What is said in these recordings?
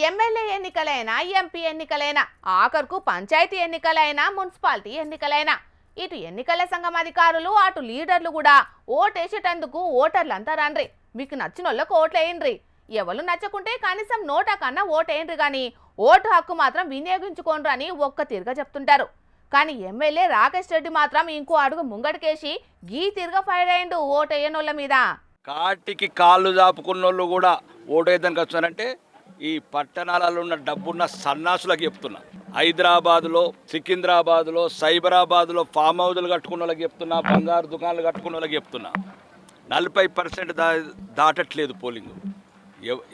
MLA ఎన్నికలైనా MP ఎన్నికలైనా ఆఖరుకు panchayat ఎన్నికలైనా municipality ఎన్నికలైనా ఇటు ఎన్నికల సంఘం అధికారులు అటు లీడర్లు కూడా ఓటేసేటందుకు ఓటర్లంతా రండ్రి, మీకు నచ్చిన వాళ్ళకు ఓట్లేయండ్రి, ఎవరు నచ్చకుంటే కనీసం నోటా కన్నా ఓటేయండ్రి కానీ ఓటు హక్కు మాత్రం వినియోగించుకోండ్రు అని ఒక్క తిరగ చెప్తుంటారు. కానీ ఎమ్మెల్యే రాకేష్ రెడ్డి మాత్రం ఇంకో అడుగు ముంగడికేసి గీ తిరగ ఫైర్ అయ్యిండు ఓటేయనోళ్ళ మీద. కాటికి కాళ్ళు దాపుకున్నోళ్ళు కూడా ఓటేదానికి వస్తున్నారంటే ఈ పట్టణాలలో ఉన్న డబ్బున్న సన్నాసులకు చెప్తున్నా. హైదరాబాద్లో, సికింద్రాబాద్లో, సైబరాబాద్లో ఫామ్ హౌజులు కట్టుకున్న వాళ్ళకి చెప్తున్నా, బంగారు దుకాణాలు కట్టుకున్న వాళ్ళకి చెప్తున్నా. 40% దాటట్లేదు పోలింగ్.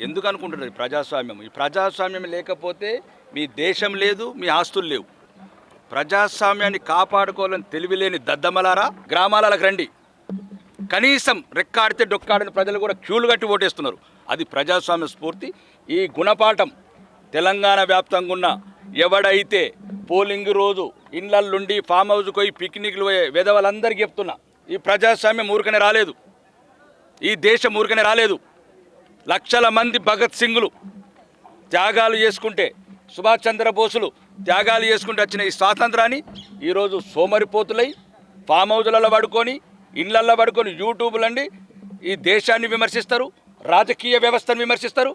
ఎందుకు అనుకుంటున్నారు? ప్రజాస్వామ్యం. ఈ ప్రజాస్వామ్యం లేకపోతే మీ దేశం లేదు, మీ ఆస్తులు లేవు. ప్రజాస్వామ్యాన్ని కాపాడుకోవాలని తెలివిలేని దద్దమ్మలారా గ్రామాలకు రండి. కనీసం రెక్కాడితే డొక్కాడని ప్రజలు కూడా క్యూలు కట్టి ఓటేస్తున్నారు. అది ప్రజాస్వామ్య స్ఫూర్తి. ఈ గుణపాఠం తెలంగాణ వ్యాప్తంగా ఉన్న ఎవడైతే పోలింగ్ రోజు ఇళ్లల్లుండి ఫామ్ హౌస్కి పోయి పిక్నిక్లు పోయే విధవలందరికీ చెప్తున్నా, ఈ ప్రజాస్వామ్యం ఊరికనే రాలేదు, ఈ దేశం ఊరికనే రాలేదు. లక్షల మంది భగత్ సింగులు త్యాగాలు చేసుకుంటే, సుభాష్ చంద్రబోసులు త్యాగాలు చేసుకుంటే వచ్చిన ఈ స్వాతంత్రాన్ని ఈరోజు సోమరిపోతులై ఫామ్ హౌజులలో పడుకొని, ఇళ్లల్లో పడుకొని యూట్యూబ్లండి ఈ దేశాన్ని విమర్శిస్తారు, రాజకీయ వ్యవస్థను విమర్శిస్తారు.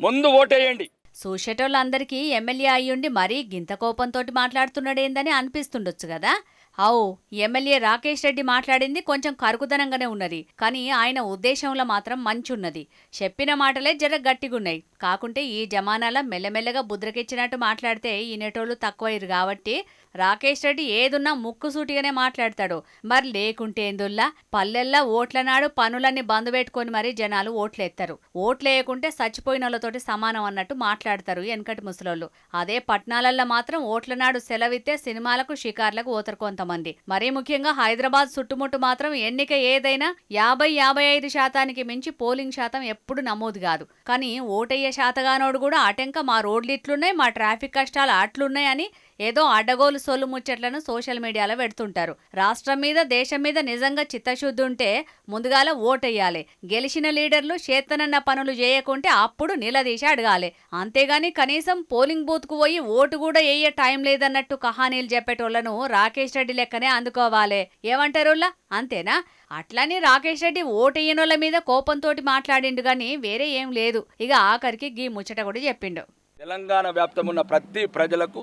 ముందు ఓటేయండి. చూసేటోళ్ళందరికీ ఎమ్మెల్యే అయ్యుండి మరీ గింత కోపంతోటి మాట్లాడుతున్నాడేందని అనిపిస్తుండొచ్చు కదా. అవు, ఎమ్మెల్యే రాకేష్ రెడ్డి మాట్లాడింది కొంచెం కరుకుదనంగానే ఉన్నది, కానీ ఆయన ఉద్దేశంలో మాత్రం మంచున్నది. చెప్పిన మాటలే జర గట్టిగున్నాయి. కాకుంటే ఈ జమానాల మెల్లమెల్లగా బుద్రకెచ్చినట్టు మాట్లాడితే ఈనేటోళ్ళు తక్కువయ్యారు కాబట్టి రాకేష్ రెడ్డి ఏదున్నా ముక్కుసూటిగానే మాట్లాడతాడు. మరి లేకుంటే ఎందుల్లా పల్లెల్లా ఓట్ల నాడు పనులన్నీ బంద్ పెట్టుకొని మరీ జనాలు ఓట్లేస్తారు. ఓట్లేయకుంటే చచ్చిపోయిన వాళ్ళతోటి సమానం అన్నట్టు మాట్లాడతారు వెనకటి ముసలోళ్ళు. అదే పట్నాలల్లో మాత్రం ఓట్ల నాడు సెలవిస్తే సినిమాలకు షికార్లకు ఓతరు కొంతమంది. మరీ ముఖ్యంగా హైదరాబాద్ చుట్టుముట్టు మాత్రం ఎన్నిక ఏదైనా 50-55% మించి పోలింగ్ శాతం ఎప్పుడు నమోదు కాదు. కానీ ఓటయ్యే శాతగానోడు కూడా అటెంక మా రోడ్లు ఇట్లున్నాయి, మా ట్రాఫిక్ కష్టాలు అట్లున్నాయి అని ఏదో అడ్డగోలు సొల్లు ముచ్చట్లను సోషల్ మీడియాలో పెడుతుంటారు. రాష్ట్రం మీద, దేశం మీద నిజంగా చిత్తశుద్ధి ఉంటే ముందుగాల ఓటెయ్యాలి. గెలిచిన లీడర్లు చేతనన్న పనులు చేయకుంటే అప్పుడు నిలదీసి అడగాలి. అంతేగాని కనీసం పోలింగ్ బూత్కు పోయి ఓటు కూడా వేయ టైం లేదన్నట్టు కహానీలు చెప్పేటోళ్లను రాకేష్ రెడ్డి లెక్కనే అందుకోవాలి. ఏమంటారులా? అంతేనా? అట్లని రాకేష్ రెడ్డి ఓటెయ్యనోళ్ల మీద కోపంతోటి మాట్లాడిండు గాని వేరే ఏం లేదు. ఇక ఆఖరికి గీ ముచ్చట కూడా చెప్పిండు. తెలంగాణ వ్యాప్తంగా ఉన్న ప్రతి ప్రజలకు,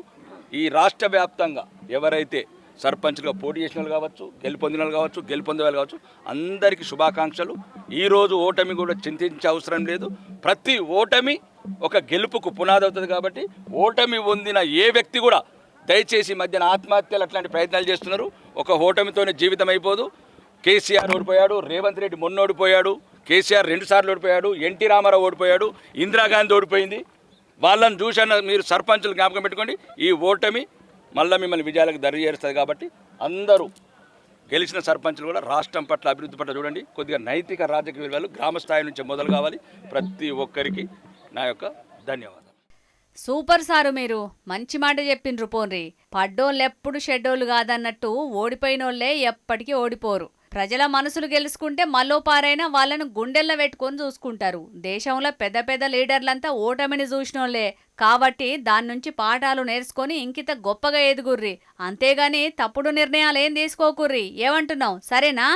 ఈ రాష్ట్ర వ్యాప్తంగా ఎవరైతే సర్పంచ్గా పోటీ చేసిన వాళ్ళు కావచ్చు, గెలుపొందిన వాళ్ళు కావచ్చు, గెలుపొందే వాళ్ళు కావచ్చు, అందరికీ శుభాకాంక్షలు. ఈరోజు ఓటమి కూడా చింతించే అవసరం లేదు. ప్రతి ఓటమి ఒక గెలుపుకు పునాది అవుతుంది కాబట్టి ఓటమి పొందిన ఏ వ్యక్తి కూడా దయచేసి మధ్యన ఆత్మహత్యలు అట్లాంటి ప్రయత్నాలు చేస్తున్నారు. ఒక ఓటమితోనే జీవితం అయిపోదు. కేసీఆర్ ఓడిపోయాడు, రేవంత్ రెడ్డి మొన్న ఓడిపోయాడు, కేసీఆర్ 2 సార్లు ఓడిపోయాడు, ఎన్టీ రామారావు ఓడిపోయాడు, ఇందిరాగాంధీ ఓడిపోయింది. వాళ్ళని చూసిన మీరు సర్పంచులు జ్ఞాపకం పెట్టుకోండి. ఈ ఓటమి మళ్ళీ మిమ్మల్ని విజయాలకు దరి చేరుస్తుంది కాబట్టి అందరూ గెలిచిన సర్పంచులు కూడా రాష్ట్రం పట్ల, అభివృద్ధి పట్ల చూడండి. కొద్దిగా నైతిక రాజకీయ విలువలు గ్రామ స్థాయి నుంచి మొదలు కావాలి. ప్రతి ఒక్కరికి నా యొక్క ధన్యవాదాలు. సూపర్ సారు, మీరు మంచి మాట చెప్పిండ్రు. పోన్రి, పడ్డోళ్ళెప్పుడు షెడ్డోళ్ళు కాదన్నట్టు ఓడిపోయినోళ్లే ఎప్పటికీ ఓడిపోరు. ప్రజల మనసులు గెలుచుకుంటే మల్లోపారైనా వాళ్ళను గుండెల్లో పెట్టుకొని చూసుకుంటారు. దేశంలో పెద్ద పెద్ద లీడర్లంతా ఓటమిని చూసినోళ్లే కాబట్టి దాని నుంచి పాఠాలు నేర్చుకొని ఇంకిత గొప్పగా ఎదుగుర్రి. అంతేగాని తప్పుడు నిర్ణయాలు ఏం తీసుకోకుర్రి. ఏమంటున్నావు? సరేనా?